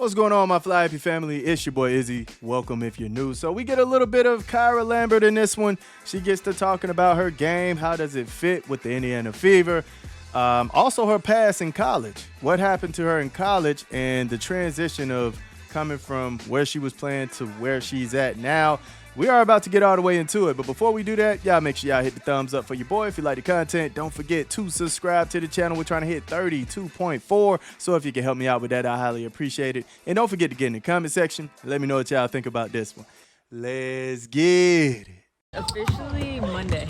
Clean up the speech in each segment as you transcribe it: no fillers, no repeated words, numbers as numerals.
What's going on, my Fly Happy family? It's your boy Izzy. Welcome if you're new. So we get a little bit of Kyra Lambert in this one. She gets to talking about her game. How does it fit with the Indiana Fever? Also her past in college. What happened to her in college and the transition of coming from where she was playing to where she's at now. We are about to get all the way into it, but before we do that, y'all make sure y'all hit the thumbs up for your boy. If you like the content, don't forget to subscribe to the channel. We're trying to hit 32.4, so if you can help me out with that, I highly appreciate it. And don't forget to get in the comment section. Let me know what y'all think about this one. Let's get it. Officially Monday.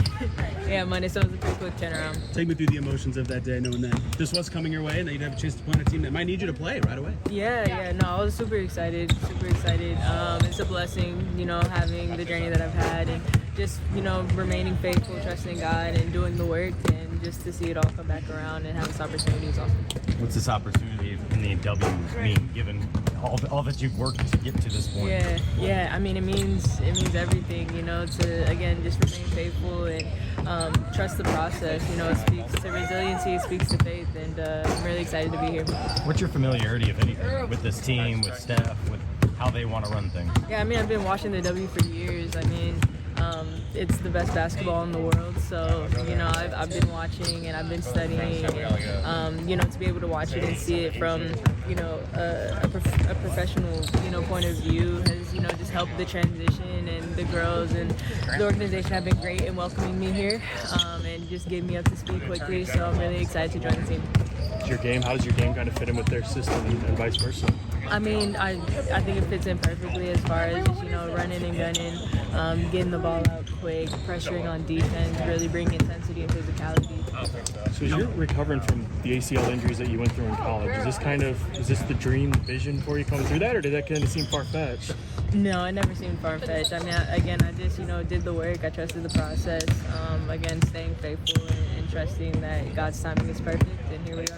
Yeah, Monday, so it was a pretty quick turnaround. Take me through the emotions of that day, knowing that this was coming your way and that you'd have a chance to play on a team that might need you to play right away. No, I was super excited. It's a blessing, having the journey that I've had and just, remaining faithful, trusting God and doing the work, and just to see it all come back around and have this opportunity is awesome. What's this opportunity in the W mean, given all that you've worked to get to this point? Yeah. I mean, it means everything, to, again, just remain faithful and trust the process. It speaks to resiliency, it speaks to faith, and I'm really excited to be here. What's your familiarity, if anything, with this team, with Steph, with how they want to run things? Yeah, I mean, I've been watching the W for years. I mean, it's the best basketball in the world, so I've been watching and I've been studying, and to be able to watch it and see it from a professional point of view has just helped the transition, and the girls and the organization have been great in welcoming me here, and just getting me up to speed quickly. So I'm really excited to join the team. How does your game kind of fit in with their system and vice versa? I mean, I think it fits in perfectly as far as just, running and gunning, getting the ball out quick, pressuring on defense, really bringing intensity and physicality. So as you're recovering from the ACL injuries that you went through in college, is this the dream vision for you coming through that, or did that kind of seem far-fetched? No, it never seemed far-fetched. I mean, I just, did the work. I trusted the process. Again, staying faithful and trusting that God's timing is perfect, and here we are.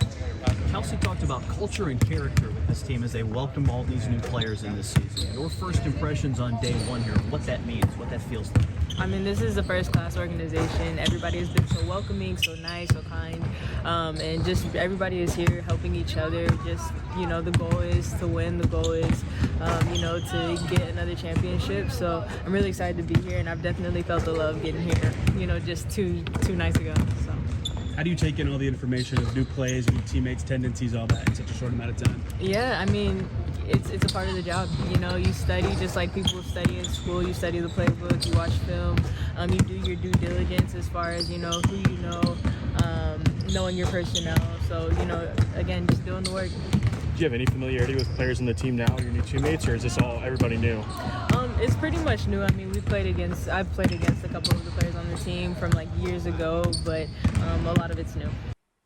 Kelsey talked about culture and character with this team as they welcome all these new players in this season. Your first impressions on day one here, what that means, what that feels like. I mean, this is a first-class organization. Everybody has been so welcoming, so nice, so kind, and just everybody is here helping each other. Just, the goal is to win. The goal is, to get another championship. So I'm really excited to be here, and I've definitely felt the love getting here, just two nights ago. So. How do you take in all the information of new plays, new teammates, tendencies, all that in such a short amount of time? Yeah, I mean, it's a part of the job. You study just like people study in school. You study the playbook, you watch film, you do your due diligence as far as, who you know, knowing your personnel. So, again, just doing the work. Do you have any familiarity with players in the team now, your new teammates, or is this all everybody new? It's pretty much new. I mean, I've played against a couple of the players on the team from years ago, but a lot of it's new.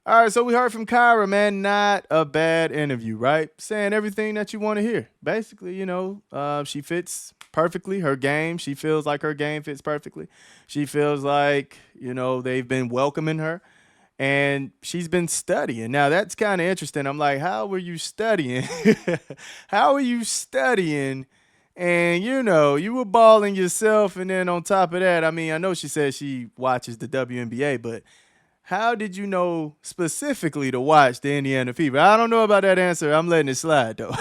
All right, so we heard from Kyra, man. Not a bad interview, right? Saying everything that you want to hear. Basically, she fits perfectly. Her game, she feels like her game fits perfectly. She feels like, they've been welcoming her. And she's been studying. Now, that's kind of interesting. I'm like, how were you studying? How are you studying? And, you were balling yourself. And then on top of that, I mean, I know she said she watches the WNBA, but how did you know specifically to watch the Indiana Fever? I don't know about that answer. I'm letting it slide, though.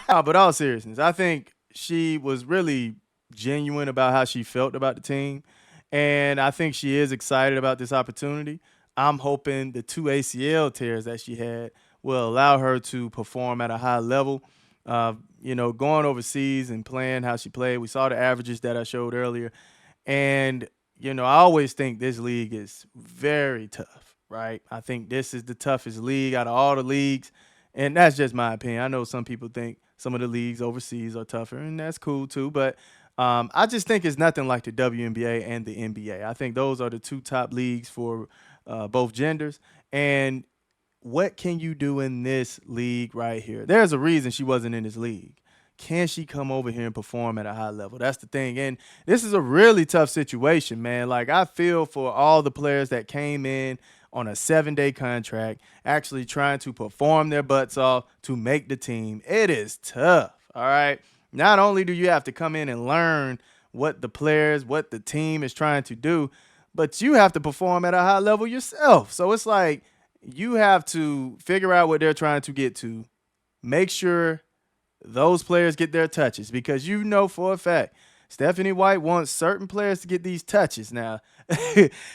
But all seriousness, I think she was really genuine about how she felt about the team. And I think she is excited about this opportunity. I'm hoping the 2 ACL tears that she had will allow her to perform at a high level. Going overseas and playing how she played. We saw the averages that I showed earlier. And, I always think this league is very tough, right? I think this is the toughest league out of all the leagues. And that's just my opinion. I know some people think some of the leagues overseas are tougher, and that's cool too. But I just think it's nothing like the WNBA and the NBA. I think those are the two top leagues for both genders. And what can you do in this league right here? There's a reason she wasn't in this league. Can she come over here and perform at a high level? That's the thing. And this is a really tough situation, man. I feel for all the players that came in on a 7-day contract, actually trying to perform their butts off to make the team. It is tough, all right? Not only do you have to come in and learn what the team is trying to do, but you have to perform at a high level yourself. So it's like you have to figure out what they're trying to get to, make sure those players get their touches, because you know for a fact Stephanie White wants certain players to get these touches now.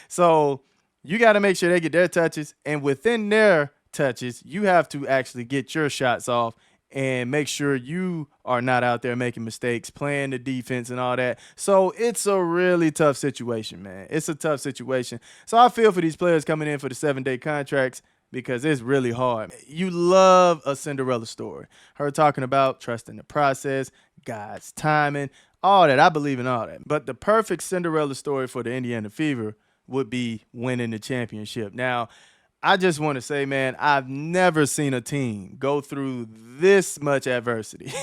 So you got to make sure they get their touches, and within their touches, you have to actually get your shots off and make sure you are not out there making mistakes, playing the defense and all that. So it's a really tough situation, man. It's a tough situation. So I feel for these players coming in for the 7-day contracts, because it's really hard. You love a Cinderella story. Her talking about trusting the process, God's timing, all that. I believe in all that. But the perfect Cinderella story for the Indiana Fever would be winning the championship. Now, I just want to say, man, I've never seen a team go through this much adversity.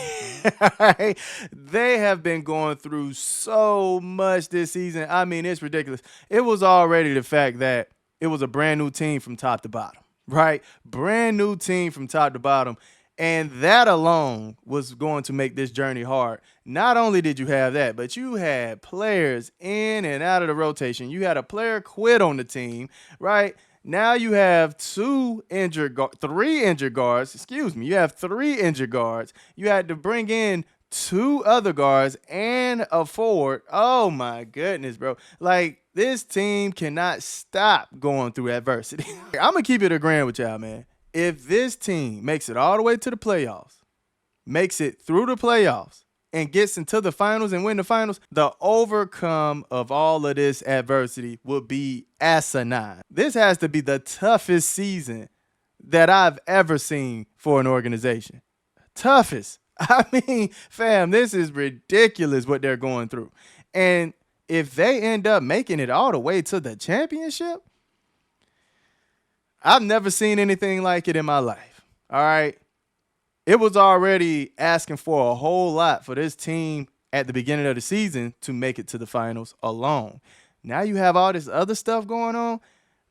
Right? They have been going through so much this season. I mean, it's ridiculous. It was already the fact that it was a brand new team from top to bottom, right? Brand new team from top to bottom. And that alone was going to make this journey hard. Not only did you have that, but you had players in and out of the rotation. You had a player quit on the team, right? Now you have three injured guards. Excuse me. You have 3 injured guards. You had to bring in 2 other guards and a forward. Oh, my goodness, bro. Like, this team cannot stop going through adversity. I'm going to keep it a grand with y'all, man. If this team makes it all the way to the playoffs, makes it through the playoffs, and gets into the finals and win the finals, the overcome of all of this adversity would be asinine. This has to be the toughest season that I've ever seen for an organization. Toughest. I mean, fam, this is ridiculous what they're going through. And if they end up making it all the way to the championship, I've never seen anything like it in my life. All right. It was already asking for a whole lot for this team at the beginning of the season to make it to the finals alone. Now you have all this other stuff going on.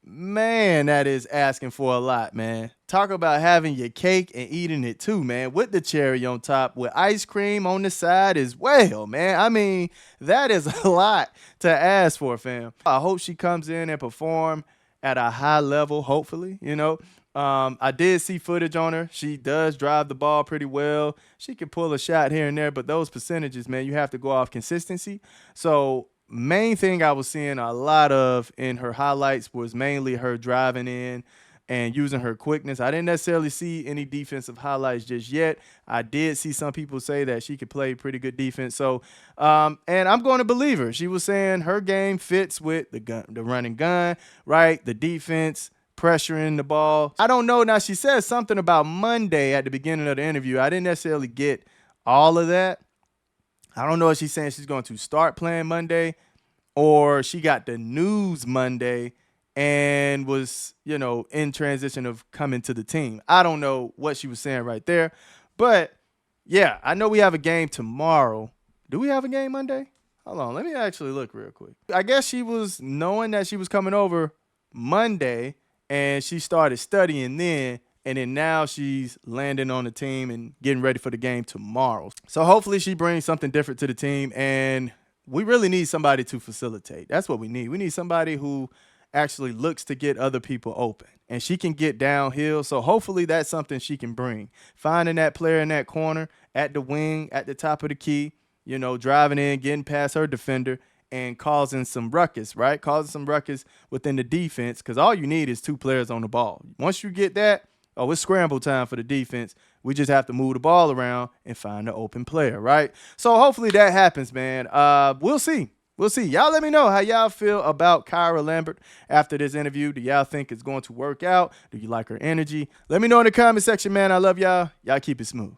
Man, that is asking for a lot, man. Talk about having your cake and eating it too, man, with the cherry on top, with ice cream on the side as well, man. I mean, that is a lot to ask for, fam. I hope she comes in and perform at a high level, hopefully, you know. I did see footage on her. She does drive the ball pretty well. She can pull a shot here and there, but those percentages, man, you have to go off consistency. So main thing I was seeing a lot of in her highlights was mainly her driving in and using her quickness. I didn't necessarily see any defensive highlights just yet. I did see some people say that she could play pretty good defense. So, and I'm going to believe her. She was saying her game fits with the run and gun, right? The defense, pressuring the ball. I don't know. Now, she said something about Monday at the beginning of the interview. I didn't necessarily get all of that. I don't know if she's saying she's going to start playing Monday or she got the news Monday and was, you know, in transition of coming to the team. I don't know what she was saying right there. But, yeah, I know we have a game tomorrow. Do we have a game Monday? Hold on. Let me actually look real quick. I guess she was knowing that she was coming over Monday, and she started studying then, and then now she's landing on the team and getting ready for the game tomorrow. So hopefully she brings something different to the team, and we really need somebody to facilitate. That's what we need. We need somebody who actually looks to get other people open, and she can get downhill. So hopefully that's something she can bring. Finding that player in that corner, at the wing, at the top of the key, you know, driving in, getting past her defender, and causing some ruckus, right? Causing some ruckus within the defense, because all you need is 2 players on the ball. Once you get that, oh, it's scramble time for the defense. We just have to move the ball around and find the open player, right? So hopefully that happens, man. We'll see. We'll see. Y'all let me know how y'all feel about Kyra Lambert after this interview. Do y'all think it's going to work out? Do you like her energy? Let me know in the comment section, man. I love y'all. Y'all keep it smooth.